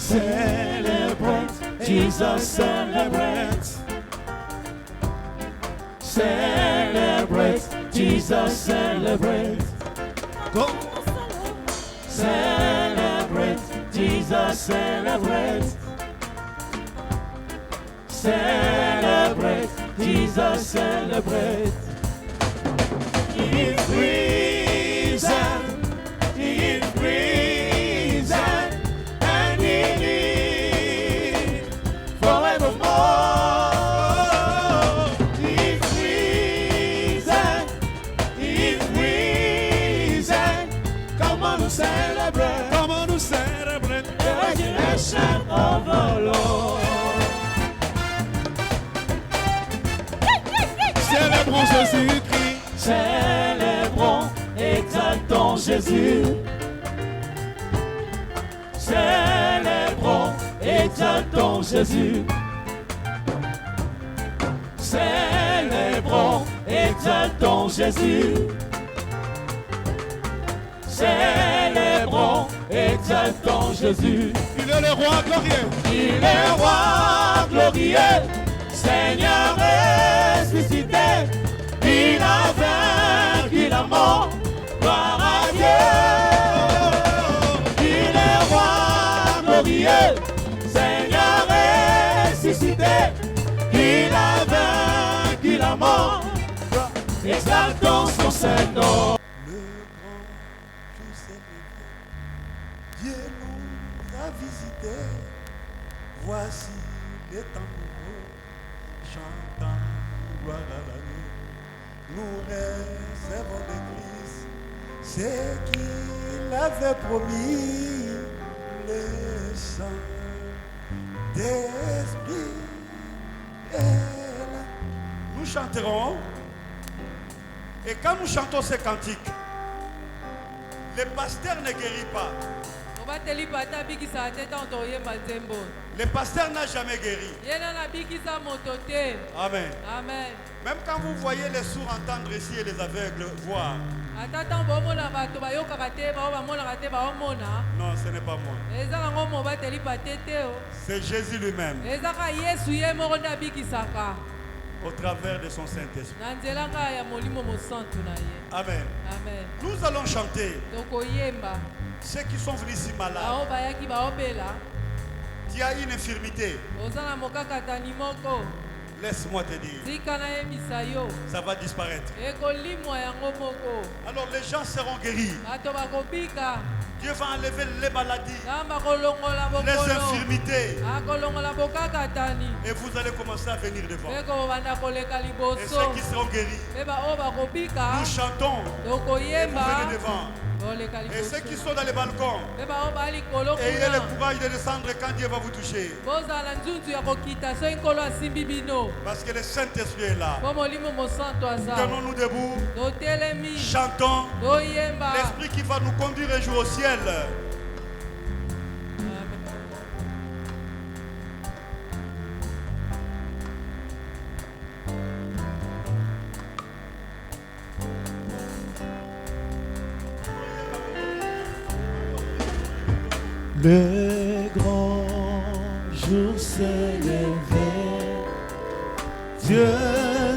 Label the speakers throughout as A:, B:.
A: Celebrate, Jesus, celebrate. Celebrate, Jesus, celebrate. Go. Celebrate, Jesus, celebrate. Celebrate, Jesus, celebrate. He is risen, He is risen, and He lives forevermore. He is risen, He is risen. Come on to celebrate, come on to celebrate the resurrection of the Lord. Célébrons Jésus-Christ, célébrons, exaltons Jésus. Célébrons, exaltons Jésus. Célébrons, exaltons Jésus. Célébrons, exaltons Jésus. Il est le roi glorieux. Il est le roi glorieux. Seigneur ressuscité, il a vaincu la mort, gloire à Dieu. Il est roi glorieux, Seigneur ressuscité, il a vaincu la mort, exaltons son Saint-Nom.
B: Le grand jour s'est levé, Dieu nous a visités, voici les temps nouveaux. Chantant gloire à l'année, nous réservons de Christ ce qu'il avait promis, le Saint-Esprit est là. Nous chanterons, et quand nous chantons ces cantiques, le pasteur ne guérit pas. Le pasteur n'a jamais guéri. Amen.
A: Amen.
B: Même quand vous voyez les sourds entendre ici et les aveugles voir. Non, ce n'est pas moi. C'est Jésus lui-même. Au travers de son Saint-Esprit. Amen.
A: Amen.
B: Nous allons chanter. Ceux qui sont venus ici malades. Tu as une infirmité. Laisse-moi te dire. Ça va disparaître. Alors les gens seront guéris. Dieu va enlever les maladies, les infirmités. Et vous allez commencer à venir devant. Et ceux qui seront guéris, nous chantons. Et vous venez devant. Et ceux qui sont dans les balcons, ayez le courage de descendre quand Dieu va vous toucher. Parce que le Saint-Esprit est là. Tenons-nous debout. Chantons. L'Esprit qui va nous conduire un jour au ciel.
A: Le grand jour s'est levé, Dieu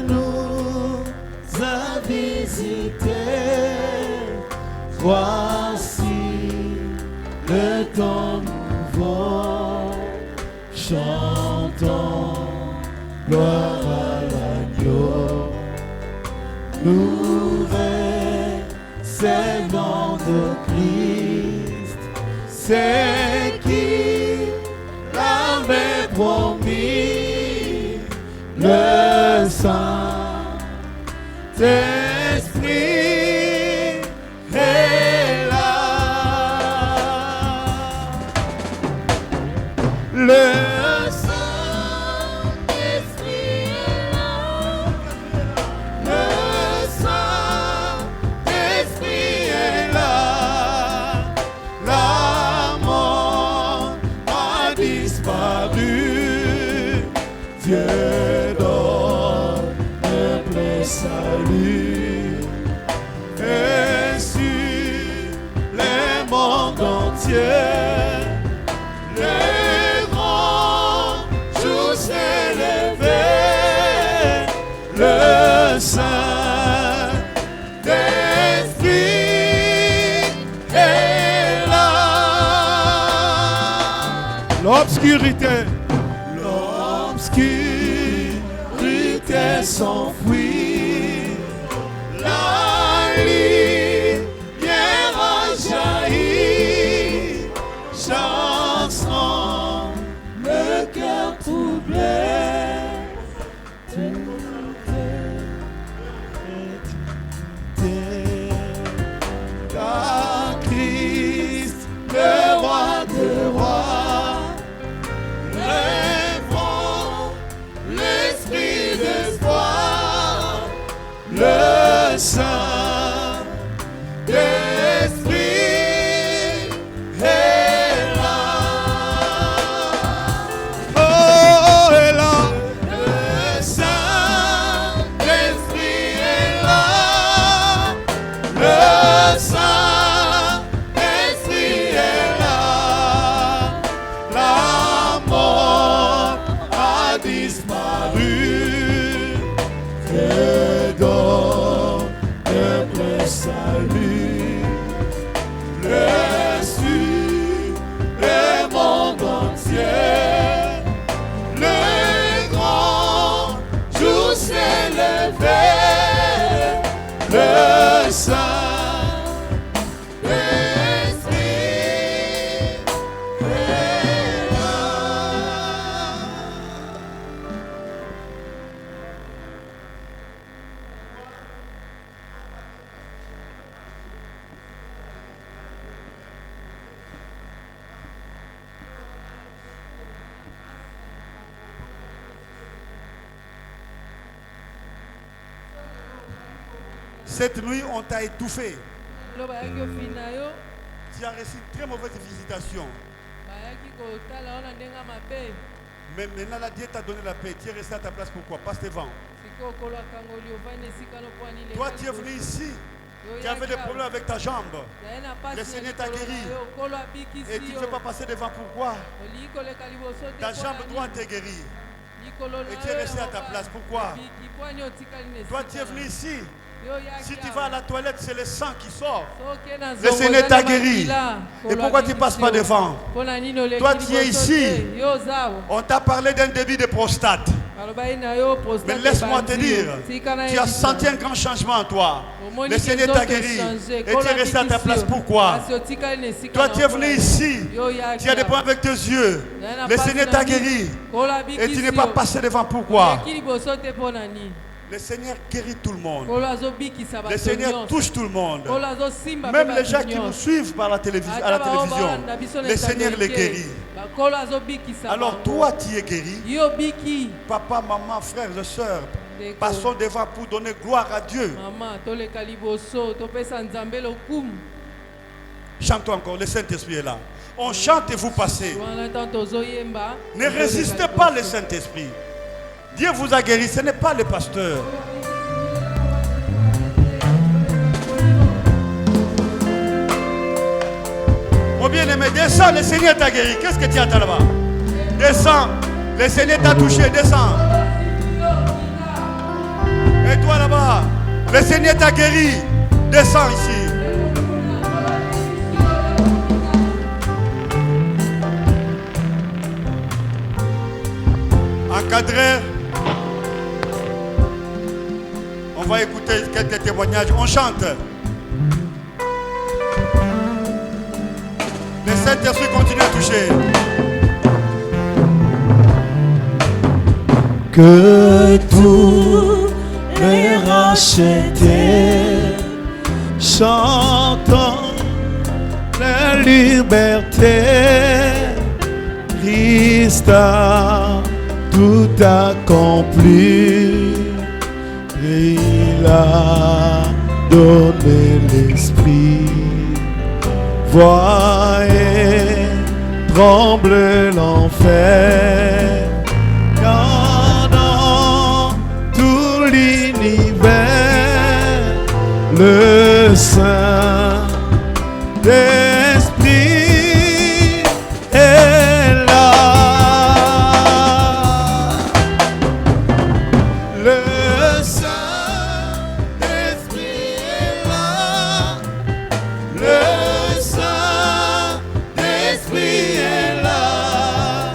A: nous a visités. Voici le temps nouveau, chantons gloire à l'agneau. Nous récevons de Christ, c'est qui l'avait promis, le Saint-Esprit est là. Le Saint-Esprit est là. Le Saint-Esprit est là. La mort a disparu. Dieu donne le plein salut L'obscurité. L'obscurité s'enfuit. La lumière a jailli. Chanson, le cœur troublé. Car Christ, le roi des rois, rêvons l'esprit d'espoir, le Saint-Esprit est là. Oh, est là. Le Saint-Esprit est là. Le Saint-Esprit est là. La mort a disparu. Que donne le vrai salut. Reçu le monde entier. Le grand jour s'est levé. Le Saint-Esprit est là. Cette nuit, on t'a étouffé. Tu as reçu une très mauvaise visitation. Mais maintenant, la Dieu t'a donné la paix. Tu es resté à ta place. Pourquoi? Passe devant. Toi, tu es venu ici. Tu avais des problèmes avec ta jambe. Le Seigneur t'a guéri. Et tu ne veux pas passer devant. Pourquoi? Ta jambe droite est guérie. Et tu es resté à ta place. Pourquoi? Toi, tu es venu ici. Si tu vas à la toilette, c'est le sang qui sort. Le Seigneur t'a guéri. Et pourquoi tu ne passes pas devant? Toi, tu es ici. On t'a parlé d'un débit de prostate. Mais laisse-moi te dire, tu as senti un grand changement en toi. Le Seigneur t'a guéri. Et tu es resté à ta place. Pourquoi? Toi, tu es venu ici. Tu as des problèmes avec tes yeux. Le Seigneur t'a guéri. Et tu n'es pas passé devant. Pourquoi? Le Seigneur guérit tout le monde. Le Seigneur touche tout le monde. Même les gens qui nous suivent par la télévision, à la télévision, le Seigneur les guérit. Alors toi, tu es guéri. Papa, maman, frères et sœurs, passons devant pour donner gloire à Dieu. Chantons encore, le Saint-Esprit est là. On chante et vous passez. Ne résistez pas le Saint-Esprit. Dieu vous a guéri, ce n'est pas le pasteur. Mon bien-aimé, descends, le Seigneur t'a guéri. Qu'est-ce que tu attends là-bas? Descends, le Seigneur t'a touché, descends. Et toi là-bas, le Seigneur t'a guéri, descends ici. Encadré. On va écouter quelques témoignages. On chante. Le Saint-Esprit continue à toucher.
C: Que tous les rachetés chantent la liberté. Christ a tout accompli. Il a donné l'esprit. Voyez, tremble l'enfer. Car dans tout l'univers, le Saint-Esprit est là. Le Saint-Esprit est là. Le Saint-Esprit est là.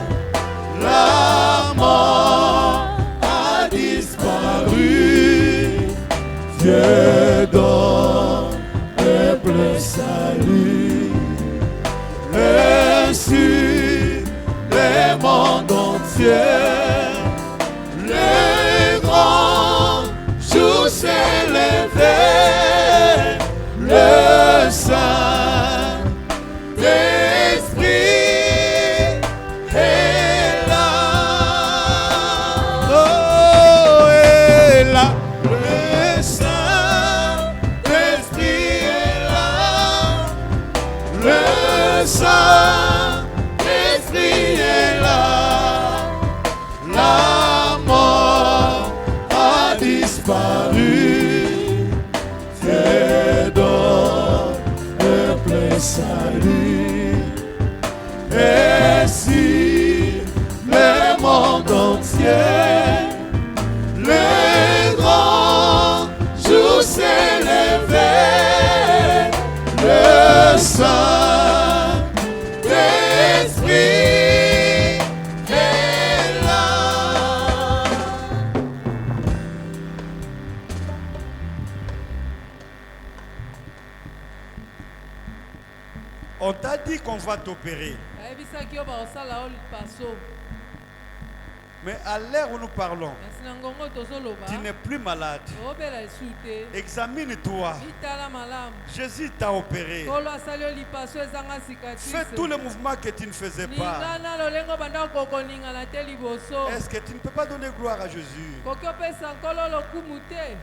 A: On t'a dit qu'on va t'opérer. Mais à l'heure où nous parlons, tu n'es plus malade. Examine-toi. Jésus t'a opéré. Fais tous les mouvements que tu ne faisais pas. Est-ce que tu ne peux pas donner gloire à Jésus?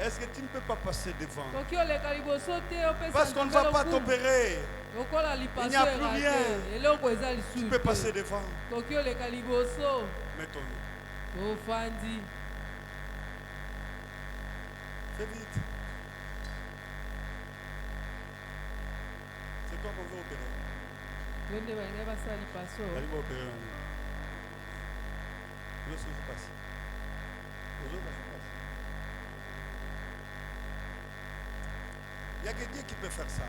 A: Est-ce que tu ne peux pas passer devant? Parce qu'on ne va pas t'opérer. Il n'y a plus rien. Tu peux passer devant. Mettons-nous. Fais vite. C'est toi qu'on veut opérer. Allez m'opérer. Où est-ce que je passe? Il n'y a que Dieu qui peut faire ça.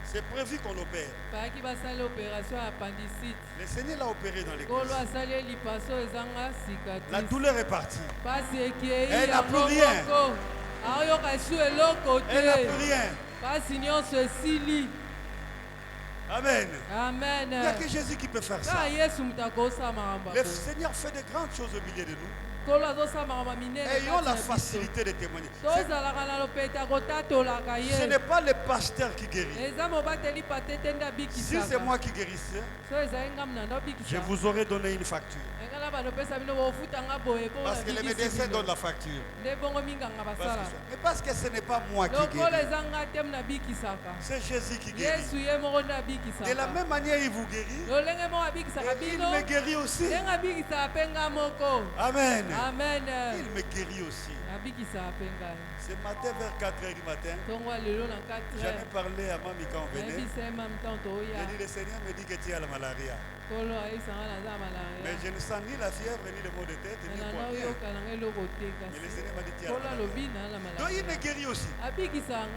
A: C'est prévu qu'on opère. Le Seigneur l'a opéré dans l'église. La douleur est partie. Elle n'a plus rien. Elle n'a plus rien. Amen.
B: Amen.
A: Il n'y a que Jésus qui peut faire ça. Le Seigneur fait de grandes choses au milieu de nous. Ayons la facilité de témoigner. Ce n'est pas le pasteur qui guérit. Si c'est moi qui guérissais, je vous aurais donné une facture. Parce que les médecins donnent la facture. Mais parce que ce n'est pas moi qui guéris. C'est Jésus qui guérit. De la même manière, il vous guérit. Et il me guérit aussi. Amen.
B: Amen.
A: Il me guérit aussi. Ce matin vers 4h du matin, j'avais parlé à Mamie quand on venait. J'ai dit, le Seigneur me dit que tu as la malaria. Mais je ne sens ni la fièvre, ni le maux de tête, ni quoi. Mais le Seigneur m'a dit, tu as la malaria. Donc il me guérit aussi.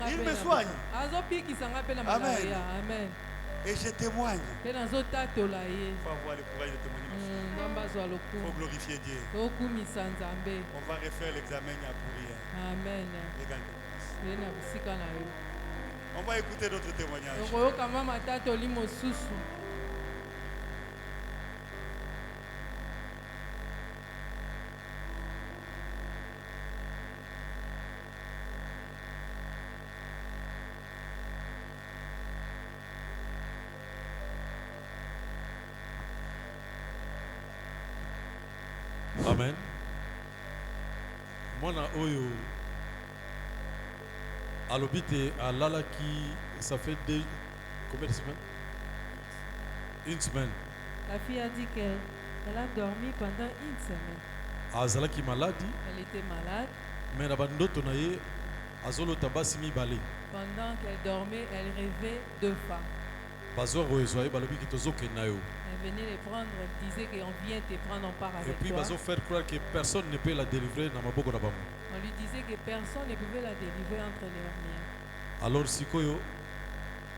A: Il me soigne. Amen. Et je témoigne. Il faut avoir le courage de témoigner. Il faut glorifier Dieu. On va refaire l'examen, il n'y a plus rien.
B: Amen.
A: On va écouter d'autres témoignages.
D: Amen. Mwana oyo alobite alala qui ça fait combien de semaines? Une semaine.
B: La fille a dit qu'elle a dormi pendant une semaine.
D: Azalaki maladie.
B: Elle était malade.
D: Mais na bandoto na ye azolo tabasi mibale.
B: Pendant qu'elle dormait, elle rêvait 2 femmes.
D: Bazo rezoye balobi ki tozoke na yo.
B: Elle venait les prendre, elle disait qu'on vient te prendre, on part avec toi.
D: Et puis bazo faire croire que personne ne peut la délivrer na maboko na bango.
B: On lui disait que personne ne pouvait la délivrer entre leurs mains.
D: Alors sikoyo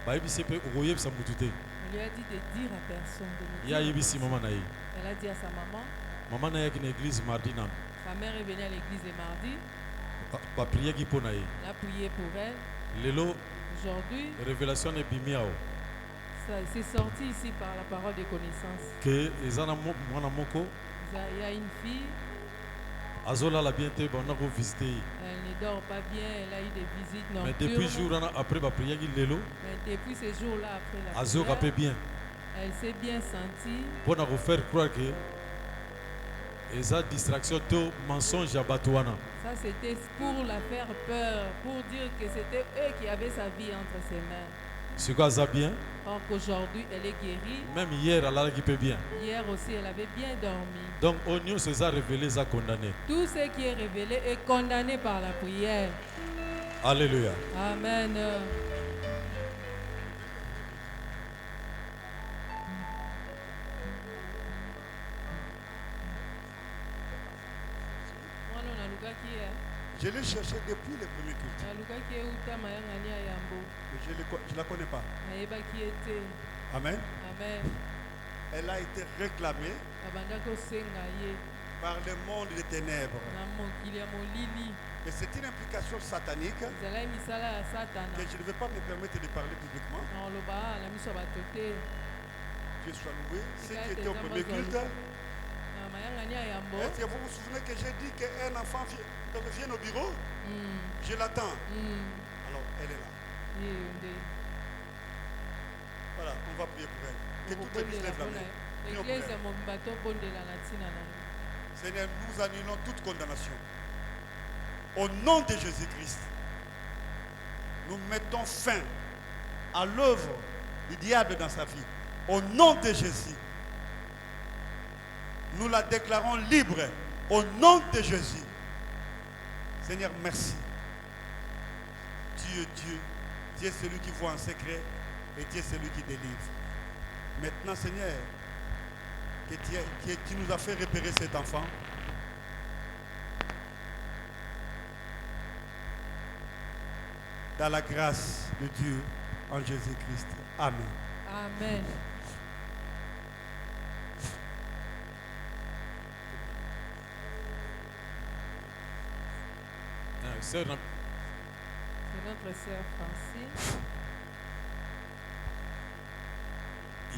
D: baibisi pe okoyebisa mutu te.
B: On lui a dit de dire à personne de nous.
D: Ya yebisi mama na ye.
B: Elle a dit à sa maman.
D: Maman na yaki na église mardi na.
B: Sa mère est venue à l'église le mardi.
D: Ba prier ki pona ye.
B: Elle a prié pour elle.
D: Lelo
B: aujourd'hui
D: révélation e bimiao.
B: C'est sorti ici par la parole de connaissance.
D: Que ezana mwana moko.
B: Il y a une fille.
D: Azola la bien te bana ko visiter.
B: Elle ne dort pas bien, elle a eu des visites nocturnes.
D: Mais depuis jour après ba prier ki lelo.
B: Mais depuis ce jour-là après la
D: Azo rappelle bien.
B: Elle s'est bien sentie.
D: Pour nous faire croire que eza distraction to mensonge à Batouana.
B: Ça c'était pour la faire peur, pour dire que c'était eux qui avaient sa vie entre ses mains.
D: C'est quoi ça bien?
B: Or qu'aujourd'hui elle est guérie.
D: Même hier elle a récupéré bien.
B: Hier aussi elle avait bien dormi.
D: Donc Oignon c'est ça révélé, ça condamné.
B: Tout ce qui est révélé est condamné par la prière.
D: Alléluia.
B: Amen.
A: Je l'ai cherché depuis le premier culte. Mais je ne la connais pas.
B: Amen.
A: Amen. Elle a été réclamée. par le monde des ténèbres. Et c'est une implication satanique que je ne vais pas me permettre de parler publiquement. Dieu soit loué. Ceux qui étaient au premier culte, est-ce que vous vous souvenez que j'ai dit qu'un enfant vienne au bureau? Je l'attends. Alors, elle est là. Voilà, on va prier pour elle. Que toute l'église lève la main. Seigneur, nous annulons toute condamnation. Au nom de Jésus-Christ, nous mettons fin à l'œuvre du diable dans sa vie. Au nom de Jésus, nous la déclarons libre. Au nom de Jésus. Seigneur, merci. Tu es Dieu. Tu es celui qui voit en secret et tu es celui qui délivre. Maintenant, Seigneur, que tu nous as fait repérer cet enfant. Dans la grâce de Dieu en Jésus-Christ. Amen.
B: Amen.
D: C'est notre
B: sœur Francine.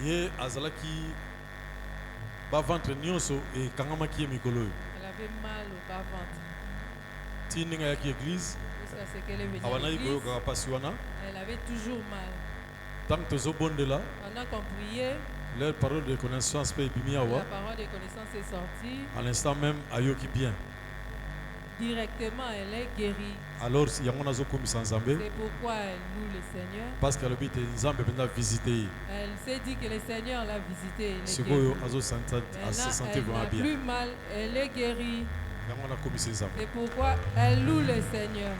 D: Ye azalaki ba ventre nyonso et kangama ki mikolo.
B: Elle avait mal au bas ventre.
D: Tininga ya ki église.
B: Jusqu'à ce qu'elle est venue à
D: l'église.
B: Elle avait toujours mal.
D: Tant que zo bondela.
B: Pendant qu'on priait.
D: Leur parole de connaissance peut bimia wa.
B: La parole de connaissance est sortie.
D: À l'instant même ayoki bien.
B: Directement, elle est guérie.
D: Alors, il y a mon azokomi sans Zambé.
B: C'est pourquoi elle loue le Seigneur.
D: Parce qu'elle habite Zambé maintenant visiter.
B: Elle s'est dit que le Seigneur l'a visité.
D: C'est quoi azo santé vraiment bien.
B: Plus mal, elle est guérie.
D: C'est
B: pourquoi elle loue le Seigneur.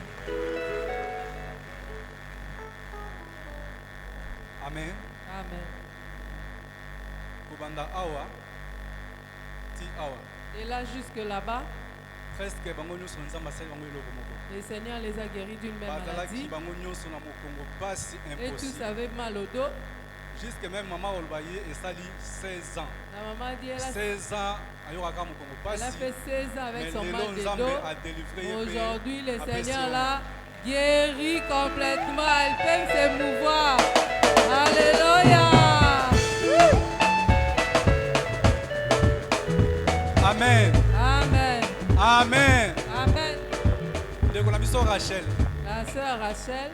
E: Amen.
B: Amen.
E: Kubanda awa. Ti awa.
B: Et là jusque là-bas.
E: Le
B: Seigneur les a guéris d'une même maladie. Et tous avaient mal au dos.
E: Jusque même maman Olbaye et Sali 16 ans.
B: La maman dit elle a
E: 16 ans.
B: Elle a fait 16 ans avec son mal de dos. Aujourd'hui, le Seigneur l'a guéri complètement. Elle peut se mouvoir. Alléluia.
E: Amen.
B: Amen.
E: Amen.
B: Amen.
E: Rachel.
B: La sœur Rachel.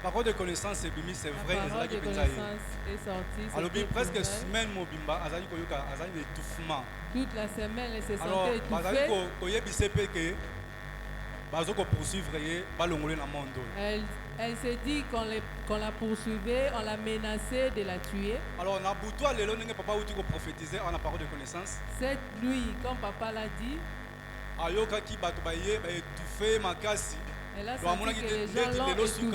E: Parole de connaissance c'est vrai.
B: La parole de connaissance est sortie.
E: Alors presque semaine mobimba azali koyoka azali étouffement.
B: Toute la semaine elle se sentait étouffée. Elle s'est dit qu'on la poursuivait, on la menaçait de la tuer.
E: Alors on a boutou à l'élo n'est papa où tu prophétiser en la parole de connaissance.
B: Cette nuit, comme papa l'a dit,
E: ayoka ki bato baye ba étouffé makasi.
B: Elle a senti que les gens l'ont étouffé.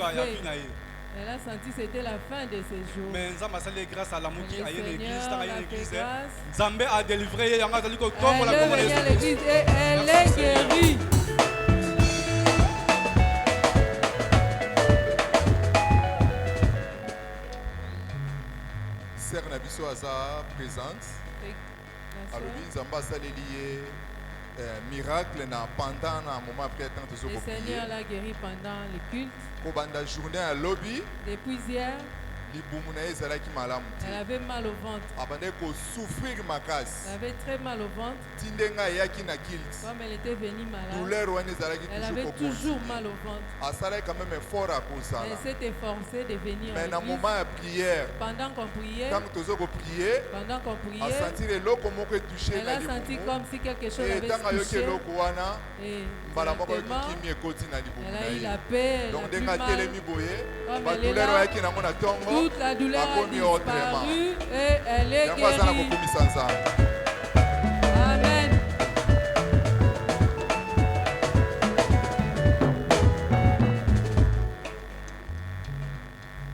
B: Elle a senti que c'était la fin de ses jours.
E: Mais Nzamba sali grâce à l'amour qui a une église,
B: a une église.
E: Nzambe a délivré
B: elle est venue à l'église et elle est guérie.
F: Sœur Nabiso Aza présente. Alobi Nzamba salelié miracle na pendant un moment après tant de
B: le Seigneur l'a guéri pendant le culte.
F: Kobanda journée à lobby.
B: Depuis hier.
F: Elle
B: avait mal au ventre. Elle avait très mal au ventre. Comme elle était venue malade. Elle avait toujours mal au ventre. Elle s'est efforcée de venir à l'église. Pendant qu'on priait, elle a senti comme si quelque chose avait touché. Et elle a eu la paix, elle a plus mal. Comme elle est là, toute la douleur a disparu et elle est guérie. Amen.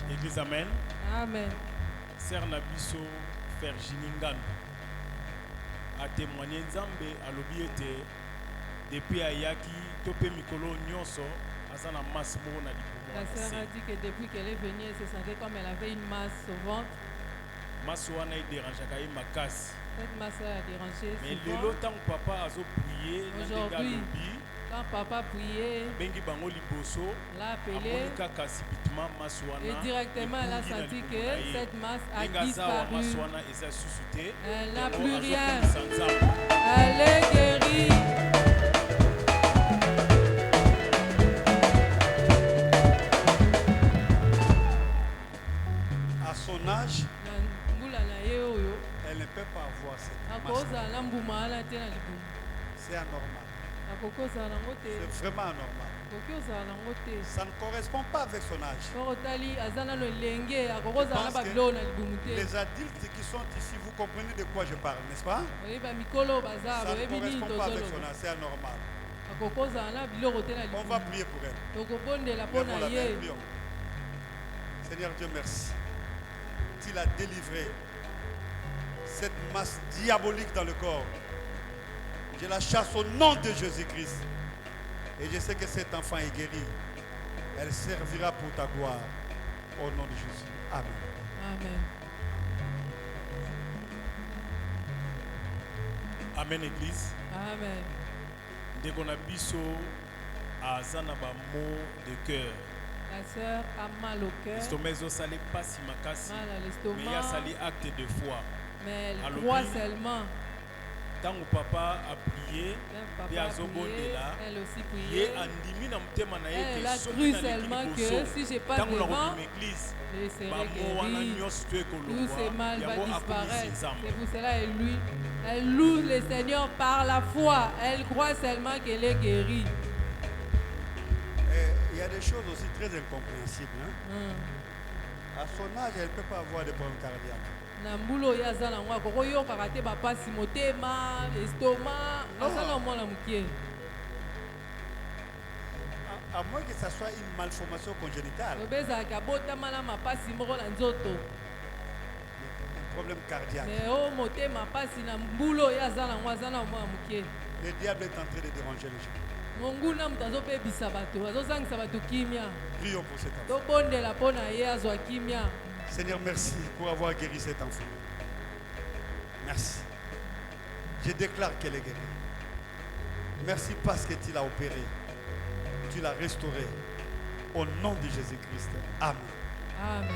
A: Église, amen.
B: Amen.
A: Sœur Nabiso Ferginingano a témoigné Nzambe à l'obiété depuis Ayaki topé mikolo nyonso azana masmo na.
B: La sœur a dit que depuis qu'elle est venue, elle se sentait comme elle avait une masse au ventre.
D: Maswana il dérange quand il casse.
B: Cette masse a dérangé.
D: Mais le temps papa a prié,
B: aujourd'hui, quand papa priait, l'a appelé et directement elle a senti que cette masse a disparu. Elle n'a plus rien. Elle est guérie.
A: À son âge, elle ne peut pas avoir cette masse. C'est anormal. C'est vraiment anormal. Ça ne correspond pas avec son âge. Parce que les adultes qui sont ici, vous comprenez de quoi je parle, n'est-ce pas? Ça ne correspond pas avec son âge, c'est anormal. On va prier pour elle. Prions. Seigneur Dieu, merci. Il a délivré cette masse diabolique dans le corps. Je la chasse au nom de Jésus-Christ. Et je sais que cet enfant est guéri. Elle servira pour ta gloire. Au nom de Jésus. Amen.
B: Amen.
D: Amen, Église.
B: Amen.
D: Dès qu'on a biso à Zanaba mot de cœur.
B: La sœur a mal au cœur.
D: L'estomac est pas si macassi. Mais il y a sali acte de foi.
B: Mais elle croit seulement.
D: Tant que papa a prié,
B: elle aussi prié. Elle a cru seulement que si je passe devant, je serai guéri. Tout ce mal va disparaître. C'est pour cela elle loue le Seigneur par la foi. Elle croit seulement qu'elle est guérie.
A: Il y a des choses aussi très incompréhensibles. Hein? À son âge, elle ne peut pas avoir de problèmes cardiaques.
B: Nambulo yazana ngwa koyo karate bapasi motema estomac azana mwana mukie.
A: À moins que ça soit une malformation congénitale.
B: Obeza kabota mala mapasi moko na nzoto.
A: Problème cardiaque.
B: Mais o motema pasi na mbulo yazana ngwa azana mwana mukie.
A: Le diable est en train de déranger les gens.
B: Monguna mutazo pe bisabato azozangisa bato kimia.
A: Prions pour cet enfant.
B: To bondela pona ye azwa kimia.
A: Seigneur, merci pour avoir guéri cet enfant. Merci. Je déclare qu'elle est guérie. Merci parce que tu l'as opérée. Tu l'as restaurée. Au nom de Jésus-Christ. Amen.
B: Amen.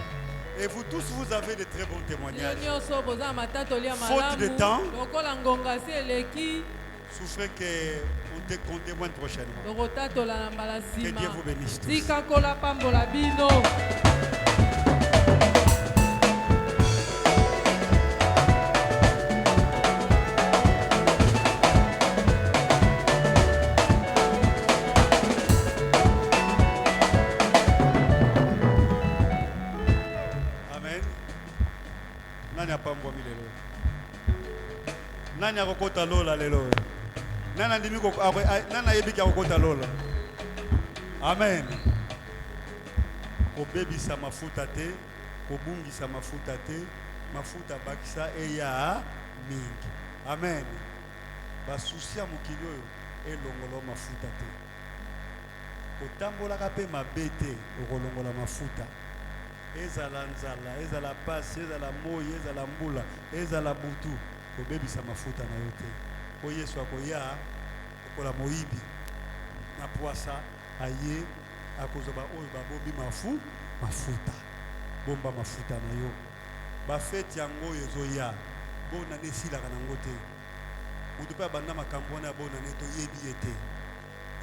A: Et vous tous, vous avez de très bons témoignages.
B: Faute
A: de temps,
B: souffrez
A: qu'on témoigne prochainement.
B: Que
A: Dieu vous bénisse tous. Nani akokota lola lelo. Nana ndimi ko nana yebiki akokota lola. Amen. Ko bebisa mafuta te, ko bungisa mafuta te, mafuta bakisa eya mingi. Amen. Basusia mokili oyo elongolo mafuta te. Kotambola kape mabete okolongola mafuta. Ezala nzala, ezala pasi, ezala moyi, ezala mbula, ezala butu. Kobebisa mafuta na yote. Ko Yesu akoya okola moyibi. Na poasa aye akozoba oyo babobi mafuta. Bomba mafuta na yo. Ba fete yango ezoya. Bona nesila kana ngote. Utupa banda makambo na bona neto yebi ete.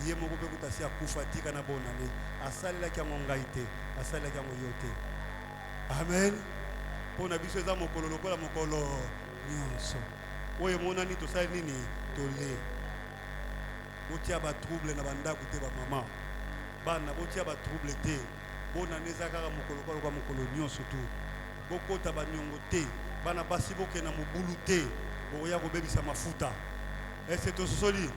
A: Ye moko pe kutasi akufa tika na bona ne. Asalela kya ngongaite, asalela kya ngoyote. Amen. Pona biso za mokolo lokola mokolo nyonso. Oye monani to sai nini tole. Botia ba trouble na banda kute ba mama. Bana botia ba trouble te. Bona neza kaka mokolo kwa mokolo nyonso tu. Bokota ba nyongo te. Bana basi boke na mobulu te. Boya ko bebisa mafuta. Et c'est tout soli.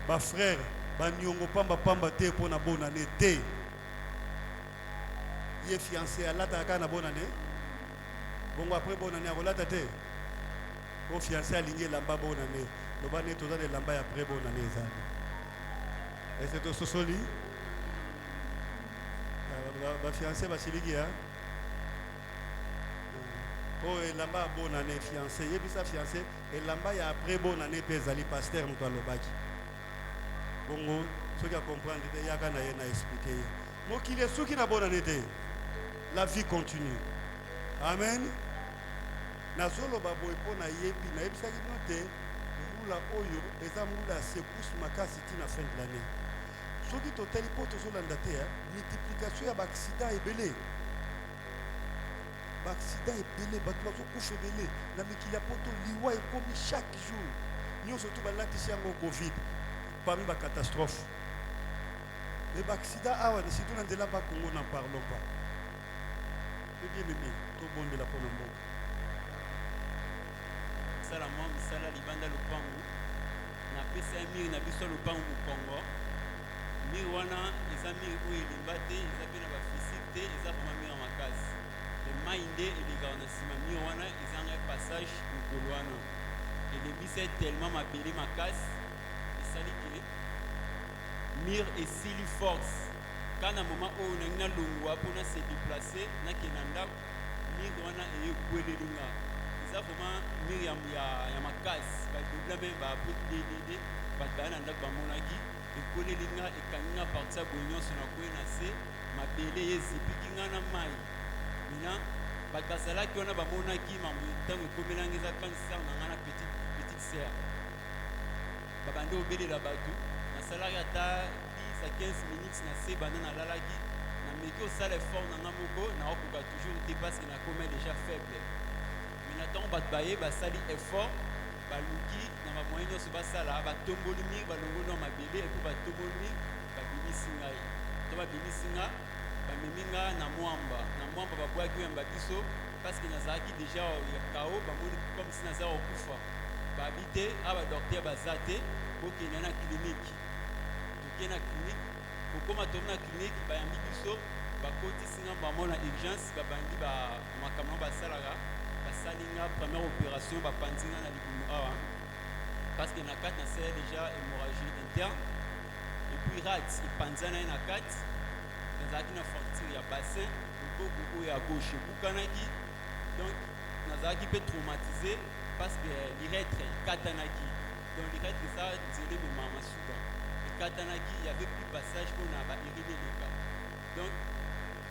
A: Ba frère, ba nyongo pamba te pona bona ne te. Ye fiancé alata kana bona ne. Bongo après bona ne akolata te. Au fiancé aligné lamba bona ne. Loba ne toza de lamba après bona ne ezali. Et c'est tout soli. Ba fiancé ba siligi hein.
B: Oh, et là-bas, bonne année fiancé. Et puis sa fiancé, et là-bas, il y a après bonne année, Pézali, pasteur, nous allons baki. Bon, ceux qui comprennent, il y a qu'à expliquer. Moi, qui est ceux qui n'a bonne année, la vie continue. Amen. Nazolo babo epona yebi na yebisa ki note mbula oyo eza mbula secousse makasi tina fin de l'année. Soki totali po tozolanda te multiplication ya ba-accident ebele. Ba-accident ebele bato bazokufa ebele na mikili ya poto liwa ekomi chaque jour. Nyonso to balatisi yango covid parmi ba-catastrophe. Mais ba-accident awa na surtout na nzela ba Congo n'en parlons pas. C'est bien aimé, to bonde la pona mboka.
G: Sala moi misala libanda lupangu na pesa miri na biso lupangu mu Congo. Miri wana eza miri oyo elimba te, eza pe na bafisike te, eza vraiment miri ya makasi. Mai nde elikaka na nsima miri wana ezanga passage mokolo wana elembisa tellement mabele makasi esali ke mire esili force kana moment oyo nangi nalongwa mpona se déplace nakenda ndako mire wana eyekwelelinga eza vraiment mire ya makasi badobla me bapodddd bato baya na ndako bamonaki ekwelelinga ekanginga parti ya boye nyonso nakoye na se mabele yezipikinga na mai mina bato bazalaki wana bamonaki mambo ntango ekomelanga eza grande sœur na nga na petite sœur babandi obelela bato nasalaki ata 10 à 15 minutes na se banda nalalaki nameki osala effort na nga moko naokoka toujours te parce que nakoma déjà faible mais na ntango bato baye basali effort baluki na bamoyen nyonso basala batomboli mire balongoli na mabele epo batomboli mire babimisi ngai to babimisi nga bamemi nga na mwamba babwaki oyamba biso parce que nazalaki déjà ya kao bamoni comme si naza kokufa babi te a badokter baza te okende na clinique tokende na clinique kokoma tomi na clinique bayambi biso bakotisi nga bamona urgence babandi makambo basalaka basali nga première opération bapandi nga na libumu awa parce que na kati nasala déjà hémorragie interne et puis rat epanzana ye na kati nazalaki na fracture ya bassin loboko oyo ya gauche ebukanaki donc nazalaki mpe traumatisé parce que liretre ekatanaki donc liretre eza nzela ememama suka ekatanaki y avait plus passage mpona baerine eleka donc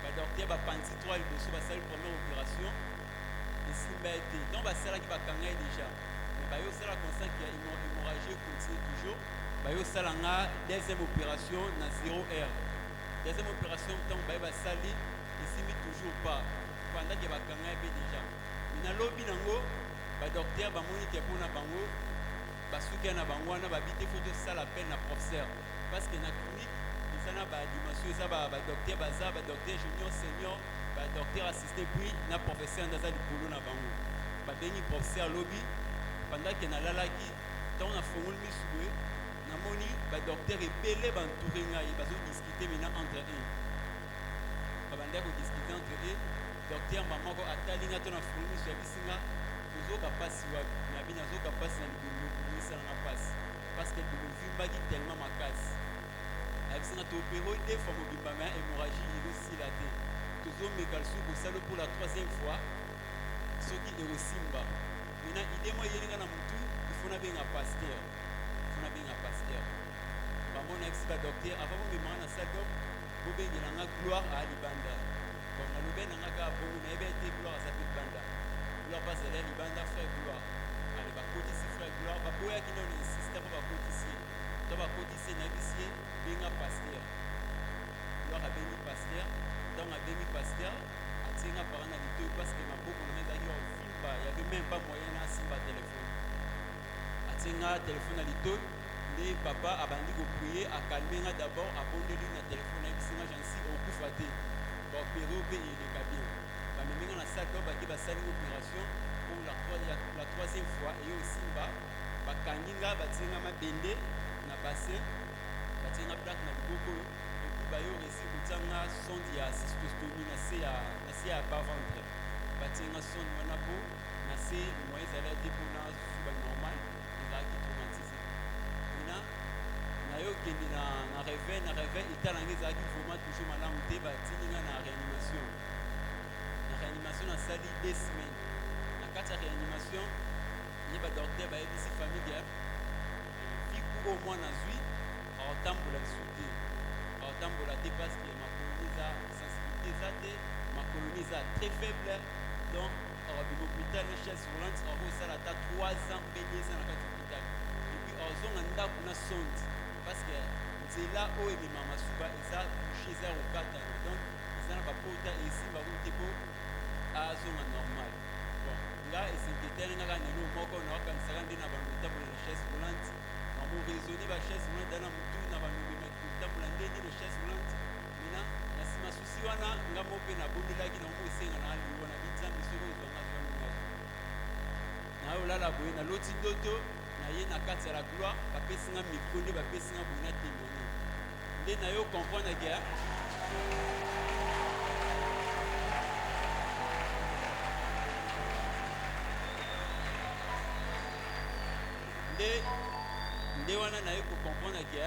G: badokter bapanzi 3 liboso basali première opération esimba ete donc basalaki bakanga ye déjà mais bayosala constat ya hémorragie continue toujours bayosala nga deuxième opération na 0 heure deuxième opération ntango baye basali esimi toujours pas pendant ke bakanga ye mpe déjà mais nalobi nango badokter bamoni ke mpona bango basuki na bango wana babi te fo tosala peine na professeur parce que na clinique eza na badimension eza badokter baza badokter junior senior badokter assisté puis na professeur nde aza likolo na bango babengi professeur lobi pendant ke nalalaki ntango nafongoli misu boye namoni badokter ebele bantoure ngai bazodiskute mena entre eux babandaki kodiskute entre eux docteur mamako atali nga to nafongoli misu yabisi nga ozoka mpasi wapi nabi nazoka mpasi na libumu esalanga mpasi parce que bokovimbaki tellement makasi ayebisi nga toopero deux fois mobimba me hémorragie ekosila te tozomeka lisusu kosala pour la 3e fois soki ekosimba mena ide mo eyelinga na motu ifo nabenga pasteur bamona ekisi badokter avant bomemanga na salle d'homme bobengelanga gloire a libanda bon nalobe nanga kaka bongo nayebi ete gloire aza mpe libanda gloire mpe azali ya libanda frère gloire ale bakotisi frère gloire baboyaki nao na insiste mpo bakotisi ye to bakotisi ye nayebisi ye benga pasteur gloire abengi pasteur ntango abengi pasteur atienga para na litoyi parce que maboko nanga ezalaki ofimba yabe même pas moyen na asimba telefone atienga telefone na litoyi nde papa abandi koprie akalmenga d'abord abondeli na telefone ayebisinga jansi okufa te baopere mpe eleka bien bamemenga na salle to baki basalinga opération pour la 3e fois eye osimba bakanginga batienga mabende na bassin batienga plaque na liboko epuis bayo resi kotianga sonde ya cystostomie na se ya bas-ventre batienga sonde wana po na se moyen ezali ate mpona suba normal ezalaki traumatisé nayokende na réveil etalanga ezalaki vraiment toujours malamu te batininga na réanimation nasali 2 semaines kati ya réanimation ye badocteur bayebisi famille fiku au moins nazwi aotambola lisu te aotambola te parce que makolonie eza sensibilité eza te makolonie eza très faible donc abima hôpital na chaise roulante akosala ata 3 ans mpe 2 ans na kati ya hôpital epuis azonga ndako na sonde parce que nzela oyo emema masuba eza bouche eza kokatana donc eza na bapota esimba kutu te mpo azonga normal bon nga esenketele ngaka neno moko naokanisaka nde na bano kotambola na chaise roulante namo raisonne bachaise roulante na motu na banomemaki kotambola ndenge na chaise roulante mina na nsima susi wana nga mo mpe nabondelaki na omo esenga na aliwa na binzambe soko ozwanga zwangai nayolala boye naloti ndoto naye na kati ya la gloire bapesinga mikro nde bapesinga boye na témoigne nde nayo comprendre ke nde wana naye kocomprendre ke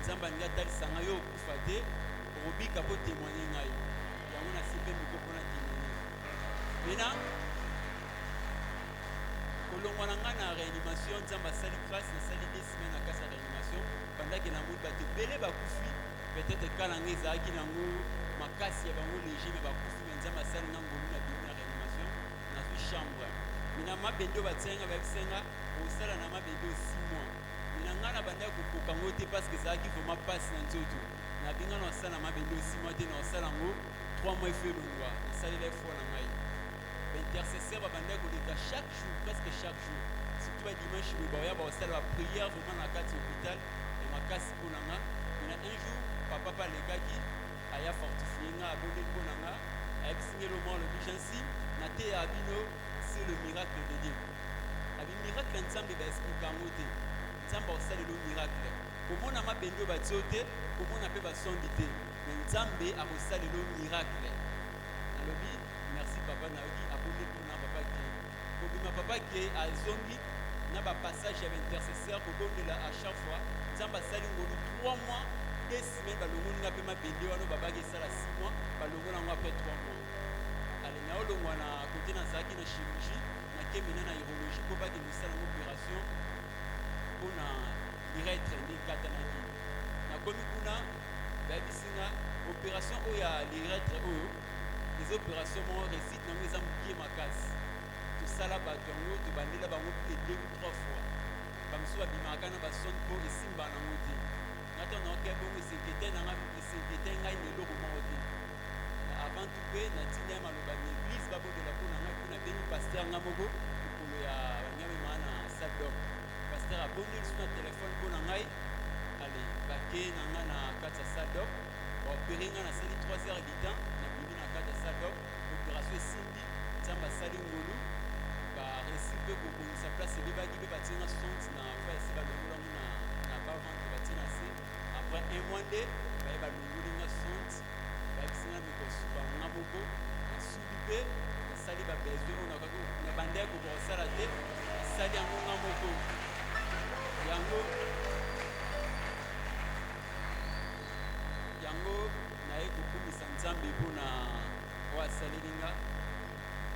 G: nzambe alingi atalisanga yo okufa te okobika mpo témoigne ngai yango nasimbe miko mpona témoigne mena kolongwa na ngai na réanimation nzambe asali grâce nasali 2 semaines na kati ya réanimation pendake na moi bato ebele bakufi peut-être kala ngai ezalaki nango makasi ya bango léger me bakufi me nzambe asali nga ngolu na bimi na réanimation nazwi chambre mena mabende oyo batianga bayebisenga osala na mabende o 6 mois mena ngai na bandaki kokoka ngo te parce que ezalaki vraiment mpasi na nzoto nabinga na osala na mabende o 6 mois te na osala yango 3 mois efe elongwa nasalela efo na ngai baintercesseur babandaki koleka chaque jour presque chaque jour surtout badimanche boye baoya baosala baprière vraiment na kati ya hôpital ya makasi mpo na nga mena un jour papa mpe alekaki aya fortifie nga abondeli mpo na nga ayebisingeli omwa olobi jansi na te ya bino sur le miracle de Dieu abi miracle ya nzambe baexplika yango te nzambe akosalela miracle komona mabende oyo batio te komona mpe basondi te me nzambe akosalela miracle alobi merci papa nayoki abondeli mpo na papa ke kobima papa ke azongi na bapassage ya baintercesseur kobondela à chaque fois nzambe asali ngolu 3 mois 2 semaines balongoli nga mpe mabende wana babaki esala 6 mois balongola yango après 3 mois ale naolongwa na kote nazalaki na chirurgie nakemena na urologie mpo bakende kosala yango opération mpona liretre nde katanaki nakomi kuna bayebisinga opération oyo ya liretre oyo eza opération moko réussite nango eza mokie makasi tosala bato yango tobandela bango mpe 2 ou 3 fois bamosusu babimaka na basone mpo esimba nango te nga to naoke bongo esekete ngai na eloko moko te avant tout mpe natinda ya maloba na église babondela mpo na ngai mpo nabengi paster nga moko likolo ya banyamema na sadok paster abondeli su na telefone mpo na ngai ale bake na nga na kati ya sadok baopere nga nasali 3 heures du temps nabimi na kati ya sadok opération esimbi nzambe asali ngolu baresi mpe kobongisa place ebebaki mpe batie nga sonde na fa esi balongolango na baventre batie na se après 1 mois nde baye balongoli nga sonde bayebisinga mikosuba nga moko nasubi mpe nasali babesoin oyo na bandeki kokoka kosala te nasali yango nga moko yango naye kokumisa nzambe mpona oyo asaleli nga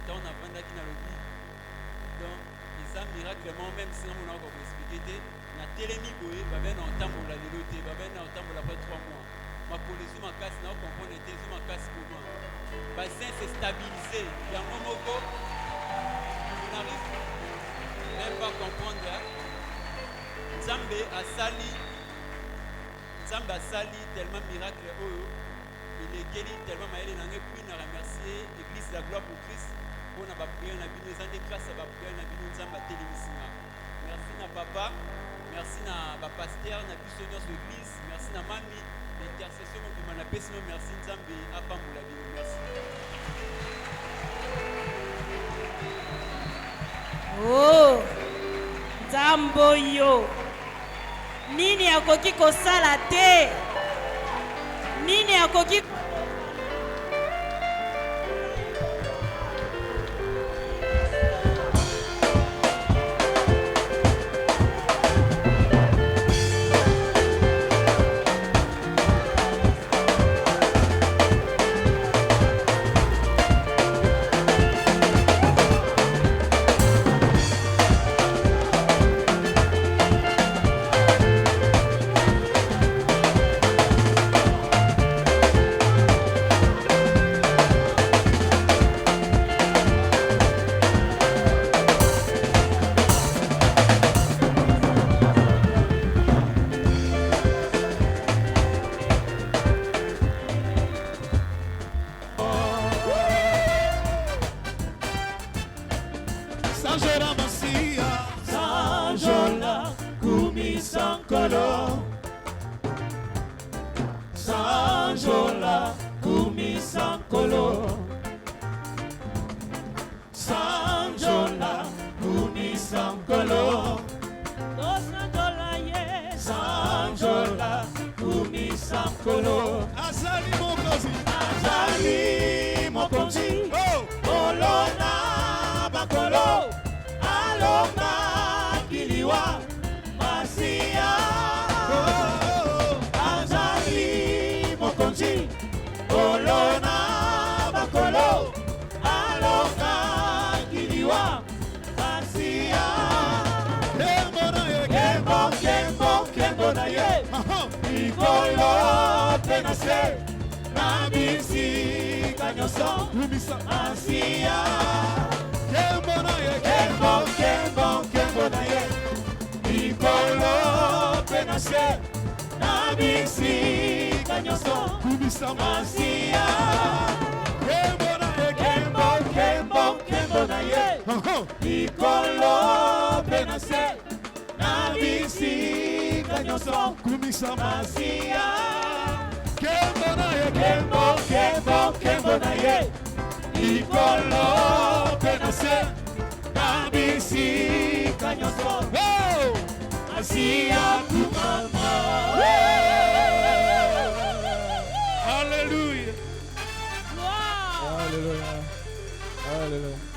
G: ntango navandaki nalobi donc eza miracle moko même singa mona okoka koexplike te natelemi boye babe na otambola lelo te babe na otambola après 3 mois makolo ezwi makasi na okomprendre te ezwi makasi koma basin se stabilise yango moko n'arrive même pas comprendre nzambe asali tellement miracle oyo elekeli tellement mayele nange puis na remercier église la gloire pour Christ mpona bapriere na bino eza nde grâce ya bapriere na bino nzambe atelemisina merci na papa merci na bapaster na biso nyonso église merci na mami l'intercession mobima napesi no merci nzambe apambola bino merci.
H: Oh nzambe oyo nini akoki kosala te nini akoki
A: Sanjola kumisankolo Sanjola kumisankolo Sanjola kumisankolo
C: Azali mokozi
A: Azali mokozi Olona bakolo Aloma kiliwa Masia Azali mokozi Olona bakolo Aloma kiliwa Masia Kembo na ye Ikolo penase Nabisi kanyoso Masia Kembo na ye Kembo na ye Ikolo penase Nabisi kanyoso Masia Kembo na ye Kembo na ye Ikolo penase Nabisi kanyoso Masia Kembo na ye Kembo na ye Ikolo penase Nabisi kanyoso Masia kumama
C: Hallelujah.
H: Wow.
C: Hallelujah. Hallelujah.